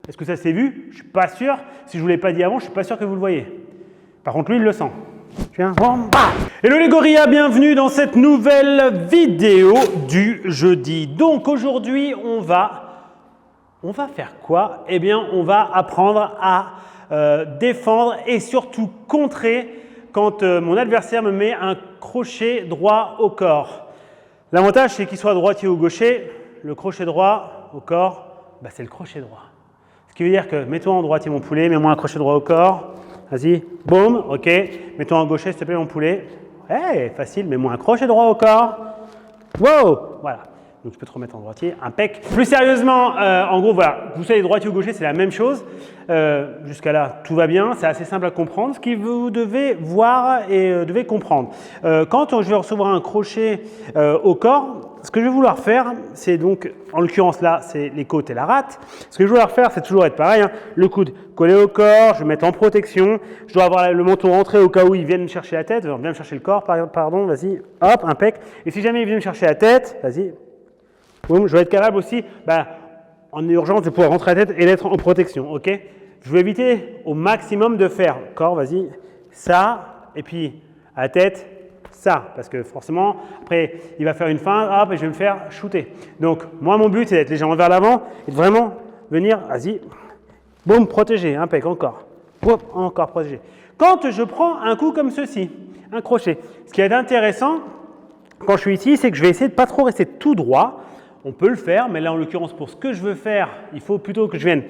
Est-ce que ça s'est vu? Je ne suis pas sûr. Si je ne vous l'ai pas dit avant, je ne suis pas sûr que vous le voyez. Par contre, lui, il le sent. Tiens, hello les gorillas, bienvenue dans cette nouvelle vidéo du jeudi. Donc aujourd'hui, on va faire quoi? Eh bien, on va apprendre à défendre et surtout contrer quand mon adversaire me met un crochet droit au corps. L'avantage, c'est qu'il soit droitier ou gaucher. Le crochet droit au corps, bah, c'est le crochet droit. Ce qui veut dire que mets-toi en droitier mon poulet, mets-moi un crochet droit au corps. Vas-y, boum, ok. Mets-toi en gaucher, s'il te plaît, mon poulet. Ouais, facile, mets-moi un crochet droit au corps. Wow, voilà. Donc, je peux te remettre en droitier, impec. Plus sérieusement, en gros, voilà, vous savez, droitier ou gaucher, c'est la même chose. Jusqu'à là, tout va bien, c'est assez simple à comprendre. Ce que vous devez voir et devez comprendre. Quand je vais recevoir un crochet au corps, ce que je vais vouloir faire, c'est donc, en l'occurrence là, c'est les côtes et la rate. Ce que je vais vouloir faire, c'est toujours être pareil. Hein. Le coude collé au corps, je vais mettre en protection. Je dois avoir le menton rentré au cas où ils viennent me chercher la tête. Ils viennent me chercher le corps, pardon, vas-y, hop, impec. Et si jamais ils viennent me chercher la tête, vas-y. Je vais être capable aussi, en urgence, de pouvoir rentrer la tête et d'être en protection, ok? Je vais éviter au maximum de faire, corps, vas-y, ça, et puis à la tête, ça, parce que forcément, après, il va faire une feinte, hop, et je vais me faire shooter. Donc, moi, mon but, c'est d'être légèrement vers l'avant et de vraiment venir, vas-y, boum, protéger, impec, encore, boum, encore protéger. Quand je prends un coup comme ceci, un crochet, ce qui est intéressant, quand je suis ici, c'est que je vais essayer de ne pas trop rester tout droit. On peut le faire, mais là, en l'occurrence, pour ce que je veux faire, il faut plutôt que je vienne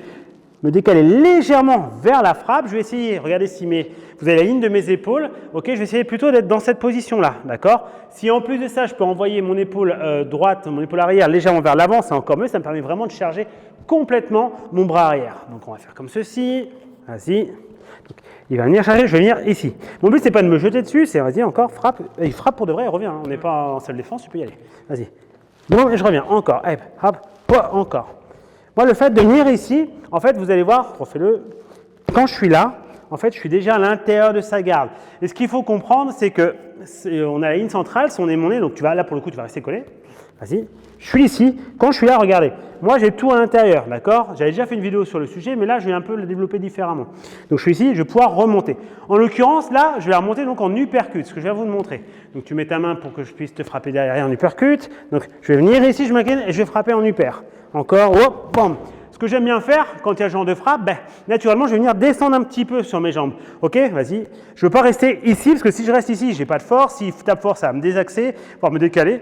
me décaler légèrement vers la frappe. Je vais essayer, regardez si vous avez la ligne de mes épaules, ok, je vais essayer plutôt d'être dans cette position-là, d'accord? Si en plus de ça, je peux envoyer mon épaule droite, mon épaule arrière légèrement vers l'avant, c'est encore mieux, ça me permet vraiment de charger complètement mon bras arrière. Donc, on va faire comme ceci, vas-y. Donc, il va venir charger, je vais venir ici. Mon but, c'est pas de me jeter dessus, c'est vas-y, encore, frappe. Il frappe pour de vrai, il revient, hein. On n'est pas en salle de défense, tu peux y aller, vas-y. Bon, et je reviens, encore, hop, encore. Moi, le fait de venir ici, en fait, vous allez voir, refais-le, quand je suis là, en fait, je suis déjà à l'intérieur de sa garde. Et ce qu'il faut comprendre, c'est que on a la ligne centrale, si on est mon nez, donc tu vas là, pour le coup, tu vas rester collé. Vas-y, je suis ici. Quand je suis là, regardez, moi, j'ai tout à l'intérieur, d'accord? J'avais déjà fait une vidéo sur le sujet, mais là, je vais un peu le développer différemment. Donc, je suis ici, je vais pouvoir remonter. En l'occurrence, là, je vais remonter donc en uppercut, ce que je vais vous montrer. Donc, tu mets ta main pour que je puisse te frapper derrière en uppercut. Donc, je vais venir ici, je m'incline et je vais frapper en upper. Encore, hop, bam. Ce que j'aime bien faire quand il y a ce genre de frappe, naturellement, je vais venir descendre un petit peu sur mes jambes. Ok, vas-y. Je ne veux pas rester ici, parce que si je reste ici, je n'ai pas de force. S'il tape fort, ça va me désaxer, voire me décaler.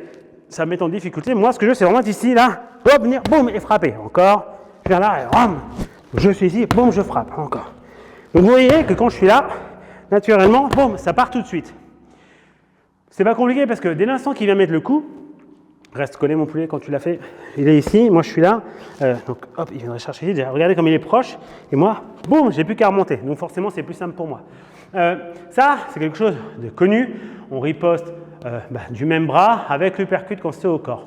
Ça me met en difficulté. Moi, ce que je veux, c'est vraiment être ici, là, hop, venir, boum, et frapper. Encore, je viens là, et bam. Je suis ici, boum, je frappe. Encore. Donc, vous voyez que quand je suis là, naturellement, boum, ça part tout de suite. C'est pas compliqué, parce que dès l'instant qu'il vient mettre le coup, reste collé mon poulet quand tu l'as fait. Il est ici, moi je suis là. Donc hop, il viendrait chercher ici. Regardez comme il est proche. Et moi, boum, j'ai plus qu'à remonter. Donc forcément, c'est plus simple pour moi. Ça, c'est quelque chose de connu. On riposte du même bras avec l'uppercut quand c'est au corps.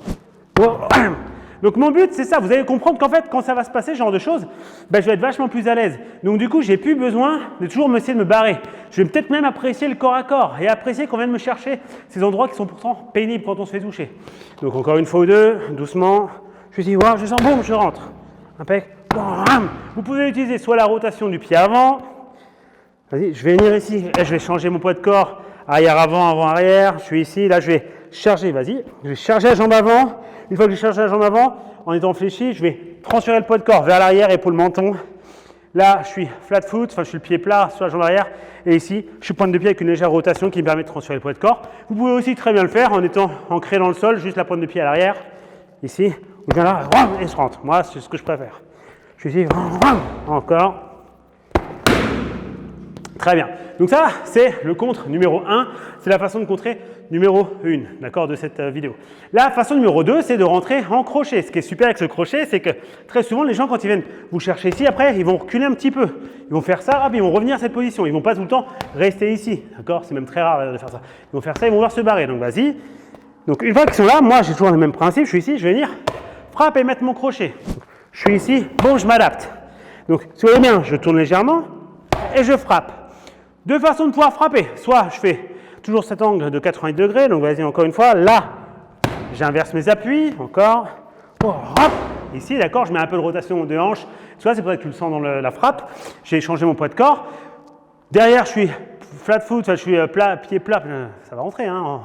Donc mon but, c'est ça. Vous allez comprendre qu'en fait, quand ça va se passer, ce genre de choses, je vais être vachement plus à l'aise. Donc du coup, j'ai plus besoin de toujours essayer de me barrer. Je vais peut-être même apprécier le corps à corps et apprécier qu'on vienne me chercher ces endroits qui sont pourtant pénibles quand on se fait toucher. Donc encore une fois ou deux, doucement. Je dis, wow, je sens, boum, je rentre. Impec. Vous pouvez utiliser soit la rotation du pied avant. Vas-y, je vais venir ici et je vais changer mon poids de corps. Arrière, avant, avant, arrière. Je suis ici, là je vais charger, vas-y. Je vais charger la jambe avant. Une fois que j'ai chargé la jambe avant, en étant fléchi, je vais transférer le poids de corps vers l'arrière, épaule menton. Là, je suis flat foot, enfin je suis le pied plat sur la jambe arrière. Et ici, je suis pointe de pied avec une légère rotation qui me permet de transférer le poids de corps. Vous pouvez aussi très bien le faire en étant ancré dans le sol, juste la pointe de pied à l'arrière. Ici, on vient là, et je rentre. Moi, c'est ce que je préfère. Je suis ici, encore. Très bien. Donc ça, c'est le contre numéro 1. C'est la façon de contrer numéro 1, d'accord, de cette vidéo. La façon numéro 2, c'est de rentrer en crochet. Ce qui est super avec ce crochet, c'est que très souvent, les gens, quand ils viennent vous chercher ici, après, ils vont reculer un petit peu. Ils vont faire ça, hop, ils vont revenir à cette position. Ils ne vont pas tout le temps rester ici, d'accord? C'est même très rare de faire ça. Ils vont faire ça, ils vont voir se barrer. Donc vas-y. Donc une fois qu'ils sont là, moi, j'ai toujours le même principe. Je suis ici, je vais venir, frappe et mettre mon crochet. Je suis ici, bon, je m'adapte. Donc, si vous voyez bien, je tourne légèrement et je frappe. Deux façons de pouvoir frapper. Soit je fais toujours cet angle de 90 degrés, donc vas-y encore une fois. Là, j'inverse mes appuis, encore. hop, ici, d'accord, je mets un peu de rotation de hanche. Tu vois, c'est pour ça que tu le sens dans la frappe. J'ai changé mon poids de corps. Derrière, je suis flat foot, je suis plat, pied plat, ça va rentrer, hein.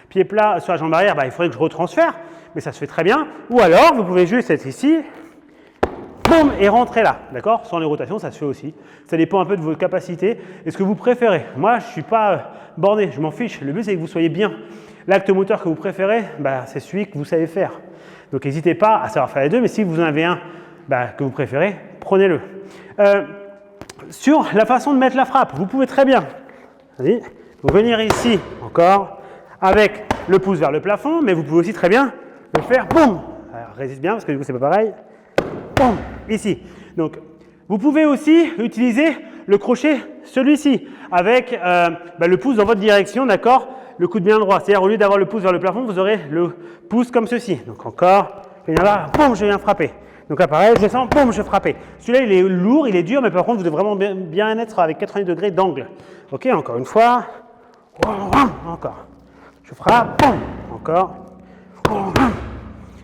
Pied plat sur la jambe arrière, il faudrait que je retransfère, mais ça se fait très bien. Ou alors, vous pouvez juste être ici, boum, et rentrer là, d'accord? Sans les rotations, ça se fait aussi. Ça dépend un peu de vos capacités et ce que vous préférez. Moi, je ne suis pas borné, je m'en fiche. Le but, c'est que vous soyez bien. L'acte moteur que vous préférez, c'est celui que vous savez faire. Donc, n'hésitez pas à savoir faire les deux, mais si vous en avez un que vous préférez, prenez-le. Sur la façon de mettre la frappe, vous pouvez très bien venir ici, encore, avec le pouce vers le plafond, mais vous pouvez aussi très bien le faire, boum. Alors, résiste bien, parce que du coup, c'est pas pareil. Boum, ici. Donc, vous pouvez aussi utiliser le crochet, celui-ci, avec le pouce dans votre direction, d'accord? Le coude bien droit. C'est-à-dire, au lieu d'avoir le pouce vers le plafond, vous aurez le pouce comme ceci. Donc, encore, je viens là, boum, je viens frapper. Donc là, pareil, je descends, boum, je frappe. Celui-là, il est lourd, il est dur, mais par contre, vous devez vraiment bien être avec 90 degrés d'angle. Ok, encore une fois. Encore. Je frappe, boum, encore.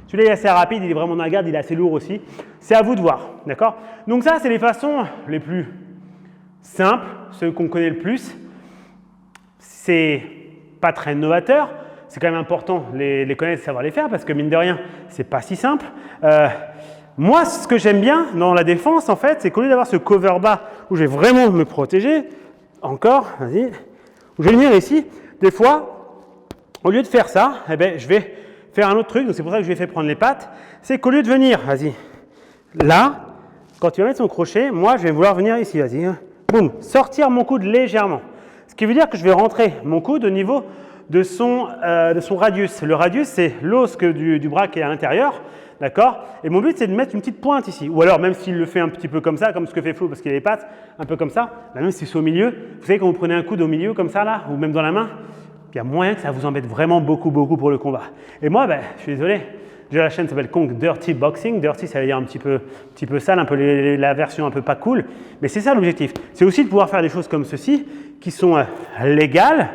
Celui-là, il est assez rapide, il est vraiment dans la garde, il est assez lourd aussi. C'est à vous de voir, d'accord? Donc ça, c'est les façons les plus simples, ceux qu'on connaît le plus. C'est pas très novateur. C'est quand même important de les connaître et savoir les faire parce que mine de rien, c'est pas si simple. Moi, ce que j'aime bien dans la défense, en fait, c'est qu'au lieu d'avoir ce cover bas où je vais vraiment me protéger, encore, vas-y, où je vais venir ici, des fois, au lieu de faire ça, je vais faire un autre truc, donc c'est pour ça que je lui ai fait prendre les pattes, c'est qu'au lieu de venir, vas-y, là, quand il va mettre son crochet, moi, je vais vouloir venir ici, vas-y, boum, sortir mon coude légèrement. Ce qui veut dire que je vais rentrer mon coude au niveau de son radius. Le radius, c'est l'os du bras qui est à l'intérieur. D'accord? Et mon but, c'est de mettre une petite pointe ici. Ou alors, même s'il le fait un petit peu comme ça, comme ce que fait Flo, parce qu'il a les pattes, un peu comme ça, même si c'est au milieu, vous savez, quand vous prenez un coude au milieu comme ça, là, ou même dans la main, il y a moyen que ça vous embête vraiment beaucoup pour le combat. Et moi, je suis désolé, déjà la chaîne s'appelle Kong Dirty Boxing. Dirty, ça veut dire un petit peu sale, un peu la version un peu pas cool. Mais c'est ça l'objectif. C'est aussi de pouvoir faire des choses comme ceci, qui sont légales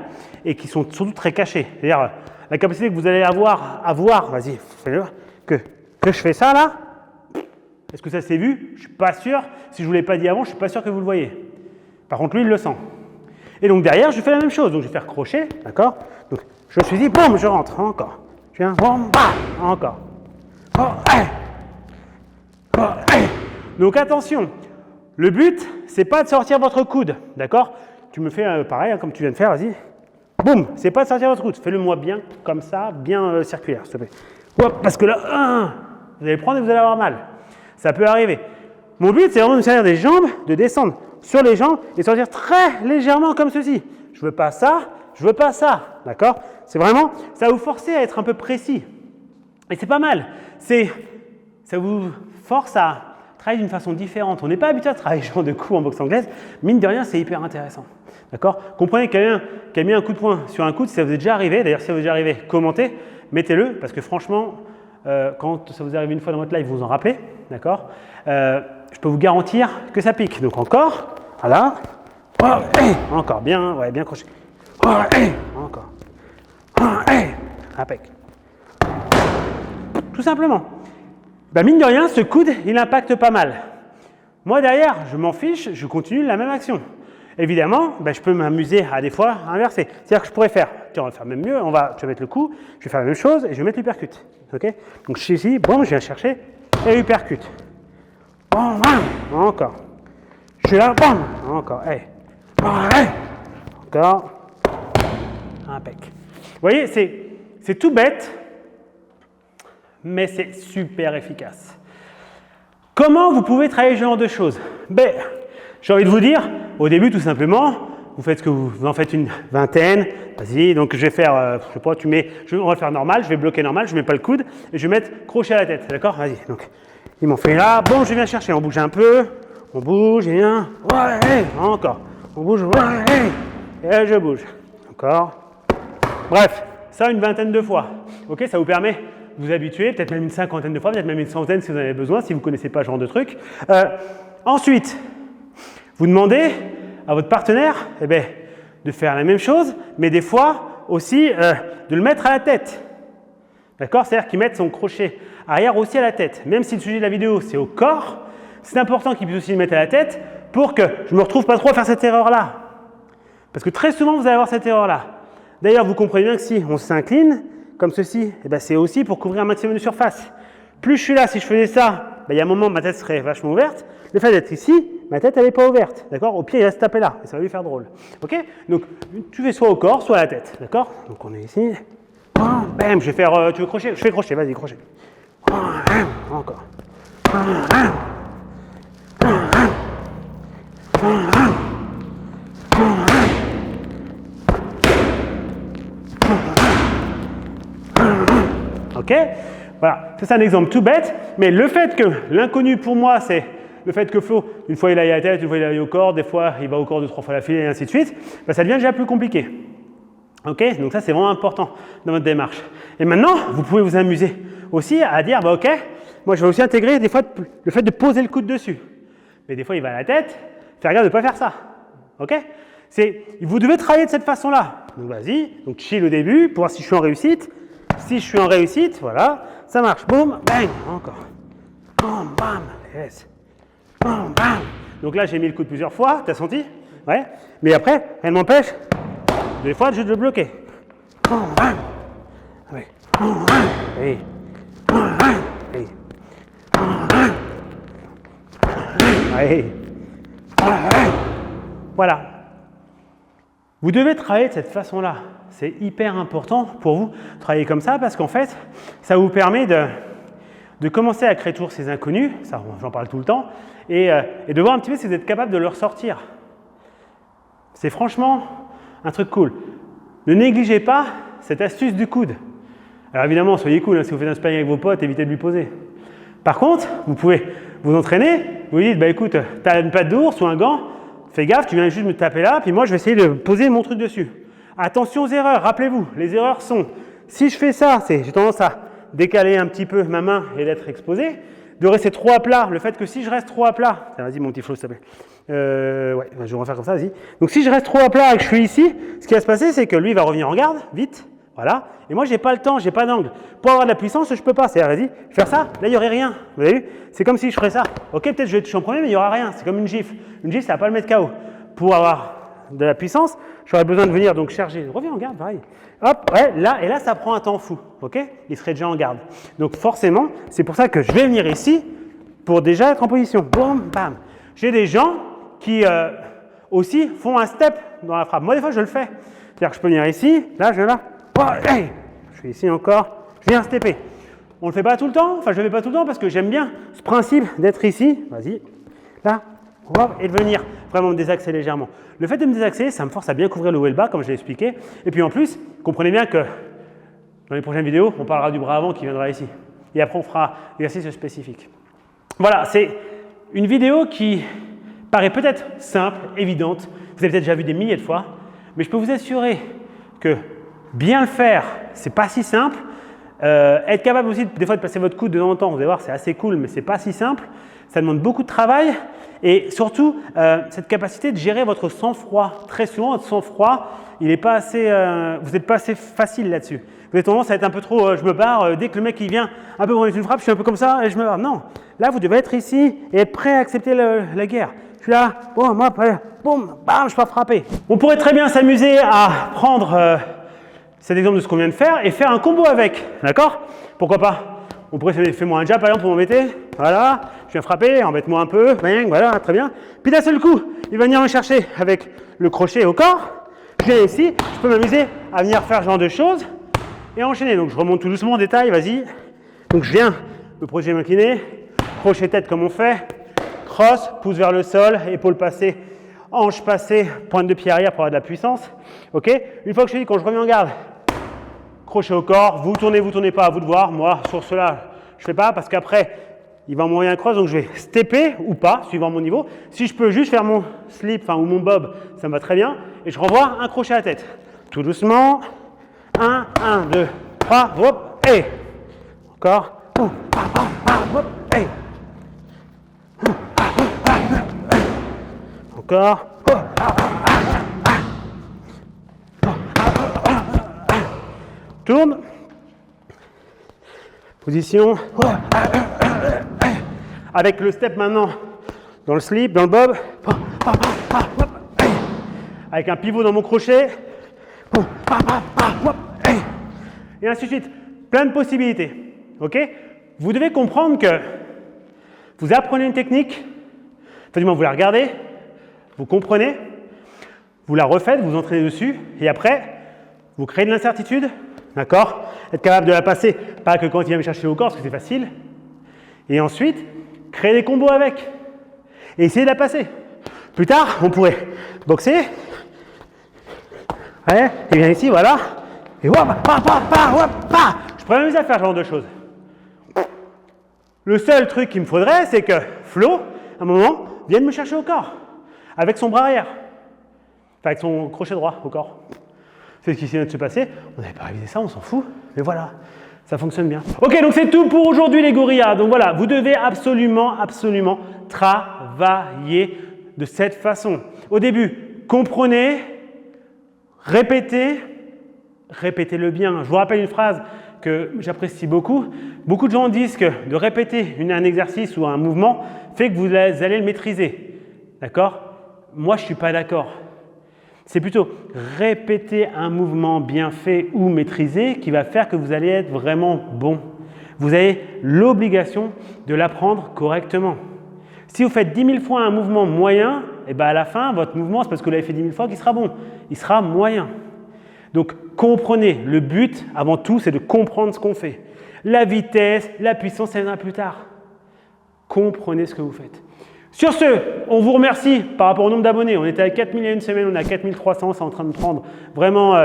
et qui sont surtout très cachées. C'est-à-dire, la capacité que vous allez avoir à voir, vas-y, fais-le, que je fais ça là, est-ce que ça s'est vu? Je ne suis pas sûr. Si je ne vous l'ai pas dit avant, je ne suis pas sûr que vous le voyez. Par contre, lui, il le sent. Et donc derrière, je fais la même chose. Donc je vais faire crochet, d'accord? Donc je me suis dit, boum, je rentre, encore. Je viens, boum, bam, encore. Oh, hey. Oh, hey. Donc attention, le but, c'est pas de sortir votre coude, d'accord? Tu me fais pareil, comme tu viens de faire, vas-y. Boum, c'est pas de sortir votre coude. Fais-le moi bien, comme ça, bien circulaire, s'il te plaît. Hop, parce que là, vous allez prendre et vous allez avoir mal. Ça peut arriver. Mon but, c'est vraiment de servir des jambes, de descendre sur les jambes et sortir très légèrement comme ceci. Je veux pas ça, je veux pas ça. D'accord? C'est vraiment, ça va vous forcer à être un peu précis. Et c'est pas mal. Ça vous force à travailler d'une façon différente. On n'est pas habitué à travailler genre de coups en boxe anglaise. Mine de rien, c'est hyper intéressant. D'accord? Comprenez quelqu'un qui a mis un coup de poing sur un coude, si ça vous est déjà arrivé. D'ailleurs, si ça vous est déjà arrivé, commentez, mettez-le, parce que franchement, quand ça vous arrive une fois dans votre live, vous vous en rappelez. D'accord? Je peux vous garantir que ça pique. Donc encore, voilà. Oh, hey, encore, bien, ouais, bien crochet. Oh, hey, encore. Oh, hey, impec. Tout simplement. Mine de rien, ce coude, il impacte pas mal. Moi, derrière, je m'en fiche, je continue la même action. Évidemment, je peux m'amuser à des fois inverser. C'est-à-dire que je pourrais faire, tiens, on va faire même mieux, je vais mettre le coup, je vais faire la même chose et je vais mettre l'uppercut. Okay? Donc je suis ici, bon, je viens chercher et uppercut. Bon, encore. Je suis là, bam, encore. Hey. Hey. Encore. Impec. Vous voyez, c'est tout bête, mais c'est super efficace. Comment vous pouvez travailler ce genre de choses? J'ai envie de vous dire, au début, tout simplement, vous faites ce que vous en faites une vingtaine. Vas-y, donc je vais faire, je sais pas, on va le faire normal, je vais bloquer normal, je ne mets pas le coude et je vais mettre crochet à la tête, d'accord? Vas-y, donc ils m'ont fait là, bon, je viens chercher, on bouge un peu, on bouge, et bien, ouais, encore, on bouge, ouais, et je bouge, encore. Bref, ça une vingtaine de fois, ok? Ça vous permet de vous habituer, peut-être même une cinquantaine de fois, peut-être même une centaine si vous en avez besoin, si vous ne connaissez pas ce genre de truc. Ensuite, vous demandez à votre partenaire de faire la même chose, mais des fois aussi de le mettre à la tête. D'accord? C'est-à-dire qu'il mette son crochet arrière aussi à la tête. Même si le sujet de la vidéo, c'est au corps, c'est important qu'il puisse aussi le mettre à la tête pour que je ne me retrouve pas trop à faire cette erreur-là. Parce que très souvent, vous allez avoir cette erreur-là. D'ailleurs, vous comprenez bien que si on s'incline, comme ceci, eh ben, c'est aussi pour couvrir un maximum de surface. Plus je suis là, si je faisais ça, ben, il y a un moment, ma tête serait vachement ouverte. Le fait d'être ici, ma tête, elle n'est pas ouverte. D'accord? Au pire, il reste tapé là. Et ça va lui faire drôle. OK? Donc, tu fais soit au corps, soit à la tête. D'accord? Donc, on est ici. Bam, je vais faire. Tu veux crochet? Je fais crochet, vas-y, crochet. Encore. OK? Voilà, c'est un exemple tout bête, mais le fait que l'inconnu pour moi, c'est le fait que Flo, une fois il aille à la tête, une fois il aille au corps, des fois il va au corps 2-3 fois la file et ainsi de suite, ben, ça devient déjà plus compliqué. OK? Donc ça, c'est vraiment important dans votre démarche. Et maintenant, vous pouvez vous amuser aussi à dire, bah, OK, moi je vais aussi intégrer des fois le fait de poser le coude dessus. Mais des fois, il va à la tête, faire gaffe de ne pas faire ça. OK? Vous devez travailler de cette façon-là. Donc vas-y, donc chill au début pour voir si je suis en réussite. Si je suis en réussite, voilà, ça marche. Boum, bang, encore. Boum, bam, yes. Boum, bam. Donc là, j'ai mis le coude plusieurs fois, t'as senti? Ouais. Mais après, elle m'empêche des fois juste de le bloquer. Boum, bam. Oui. Boum, bam. Oui. Boum, bam. Oui. Boum, bam. Oui. Voilà. Vous devez travailler de cette façon-là. C'est hyper important pour vous de travailler comme ça parce qu'en fait, ça vous permet de commencer à créer toujours ces inconnus, ça j'en parle tout le temps, et de voir un petit peu si vous êtes capable de leur sortir. C'est franchement un truc cool. Ne négligez pas cette astuce du coude. Alors évidemment, soyez cool, hein, si vous faites un sparring avec vos potes, évitez de lui poser. Par contre, vous pouvez vous entraîner, vous dites, bah écoute, tu as une patte d'ours ou un gant, fais gaffe, tu viens juste me taper là, puis moi je vais essayer de poser mon truc dessus. Attention aux erreurs, rappelez-vous, les erreurs sont, si je fais ça, j'ai tendance à décaler un petit peu ma main et d'être exposé, de rester trop à plat, le fait que si je reste trop à plat, vas-y mon petit Flo, s'il te plaît, ouais, je vais refaire comme ça, vas-y. Donc si je reste trop à plat et que je suis ici, ce qui va se passer, c'est que lui va revenir en garde, vite, voilà, et moi j'ai pas le temps, j'ai pas d'angle. Pour avoir de la puissance, je peux pas, c'est-à-dire, vas-y, faire ça, là il n'y aurait rien, vous avez vu? C'est comme si je ferais ça, ok, peut-être je vais toucher en premier, mais il n'y aura rien, c'est comme une gifle. Une gifle, ça va pas le mettre KO. Pour avoir de la puissance, j'aurais besoin de venir donc charger. Reviens en garde, pareil. Hop, ouais, là, et là, ça prend un temps fou, ok? Il serait déjà en garde. Donc forcément, c'est pour ça que je vais venir ici pour déjà être en position. Boum, bam. J'ai des gens qui aussi font un step dans la frappe. Moi, des fois, je le fais. C'est-à-dire que je peux venir ici, là, je viens là. Oh, hey, je suis ici encore, je viens stepper. On ne le fait pas tout le temps, enfin, je ne le fais pas tout le temps parce que j'aime bien ce principe d'être ici. Vas-y, là. Et de venir vraiment me désaxer légèrement. Le fait de me désaxer, ça me force à bien couvrir le haut et le bas, comme je l'ai expliqué. Et puis en plus, comprenez bien que dans les prochaines vidéos, on parlera du bras avant qui viendra ici. Et après, on fera l'exercice spécifique. Voilà, c'est une vidéo qui paraît peut-être simple, évidente. Vous avez peut-être déjà vu des milliers de fois. Mais je peux vous assurer que bien le faire, c'est pas si simple. Être capable aussi des fois de passer votre coude de temps en temps, vous allez voir, c'est assez cool, mais c'est pas si simple. Ça demande beaucoup de travail et surtout cette capacité de gérer votre sang-froid. Très souvent, votre sang-froid, il est pas assez, vous n'êtes pas assez facile là-dessus. Vous avez tendance à être un peu trop, je me barre, dès que le mec il vient un peu pour mettre une frappe, je suis un peu comme ça et je me barre. Non, là vous devez être ici et être prêt à accepter la guerre. Je suis là, bon, moi, boum, bam, je ne suis pas frappé. On pourrait très bien s'amuser à prendre cet exemple de ce qu'on vient de faire et faire un combo avec, d'accord? Pourquoi pas? On pourrait faire moi un jab par exemple pour m'embêter, voilà, je viens frapper, embête-moi un peu, bang, voilà, très bien. Puis d'un seul coup, il va venir me chercher avec le crochet au corps, je viens ici, je peux m'amuser à venir faire ce genre de choses et enchaîner. Donc je remonte tout doucement en détail, vas-y. Donc je viens me projeter m'incliner, crochet tête comme on fait, cross, pouce vers le sol, épaule passée, hanche passée, pointe de pied arrière pour avoir de la puissance. Ok? Une fois que je dis quand je reviens en garde, crochet au corps, vous tournez pas, à vous de voir. Moi, sur cela, je fais pas parce qu'après, il va m'envoyer un cross, donc je vais stepper ou pas, suivant mon niveau. Si je peux juste faire mon slip, ou mon bob, ça me va très bien. Et je renvoie un crochet à la tête. Tout doucement. 1, 2, 3, hop, et. Encore. Hop, et. Encore. Tourne. Position. Avec le step maintenant dans le slip, dans le bob. Avec un pivot dans mon crochet. Et ainsi de suite. Plein de possibilités. Ok? Vous devez comprendre que vous apprenez une technique, enfin, du moins vous la regardez, vous comprenez, vous la refaites, vous entraînez dessus, et après, vous créez de l'incertitude, d'accord? Être capable de la passer, pas que quand il vient me chercher au corps, parce que c'est facile. Et ensuite, créer des combos avec. Et essayer de la passer. Plus tard, on pourrait boxer. Ouais, et bien ici, voilà. Et hop, je pourrais m'amuser à faire ce genre de choses. Le seul truc qu'il me faudrait, c'est que Flo, à un moment, vienne me chercher au corps. Avec son bras arrière. Enfin, avec son crochet droit au corps. C'est ce qui vient de se passer. On n'avait pas révisé ça, on s'en fout. Mais voilà, ça fonctionne bien. Ok, donc c'est tout pour aujourd'hui les gorillas. Donc voilà, vous devez absolument travailler de cette façon. Au début, comprenez, répétez, répétez-le bien. Je vous rappelle une phrase que j'apprécie beaucoup. Beaucoup de gens disent que de répéter un exercice ou un mouvement fait que vous allez le maîtriser. D'accord? Moi, je ne suis pas d'accord. C'est plutôt répéter un mouvement bien fait ou maîtrisé qui va faire que vous allez être vraiment bon. Vous avez l'obligation de l'apprendre correctement. Si vous faites 10 000 fois un mouvement moyen, et bien à la fin, votre mouvement, c'est parce que vous l'avez fait 10 000 fois qu'il sera bon. Il sera moyen. Donc, comprenez. Le but, avant tout, c'est de comprendre ce qu'on fait. La vitesse, la puissance, ça viendra plus tard. Comprenez ce que vous faites. Sur ce, on vous remercie par rapport au nombre d'abonnés. On était à 4000 il y a une semaine, on est à 4300. C'est en train de prendre vraiment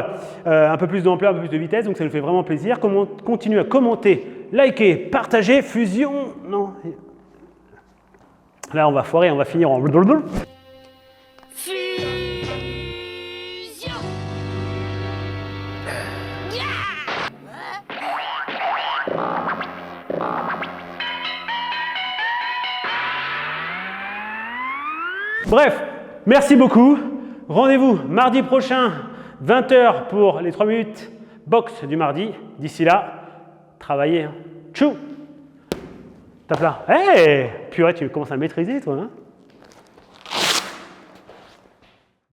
un peu plus d'ampleur, un peu plus de vitesse. Donc, ça nous fait vraiment plaisir. Continuez à commenter, liker, partager, fusion. Non. Là, on va foirer, on va finir en... Bref, merci beaucoup. Rendez-vous mardi prochain, 20 h pour les 3 minutes box du mardi. D'ici là, travaillez. Hein. Tchou! Tape là. Hé! Purée, tu commences à maîtriser, toi, hein?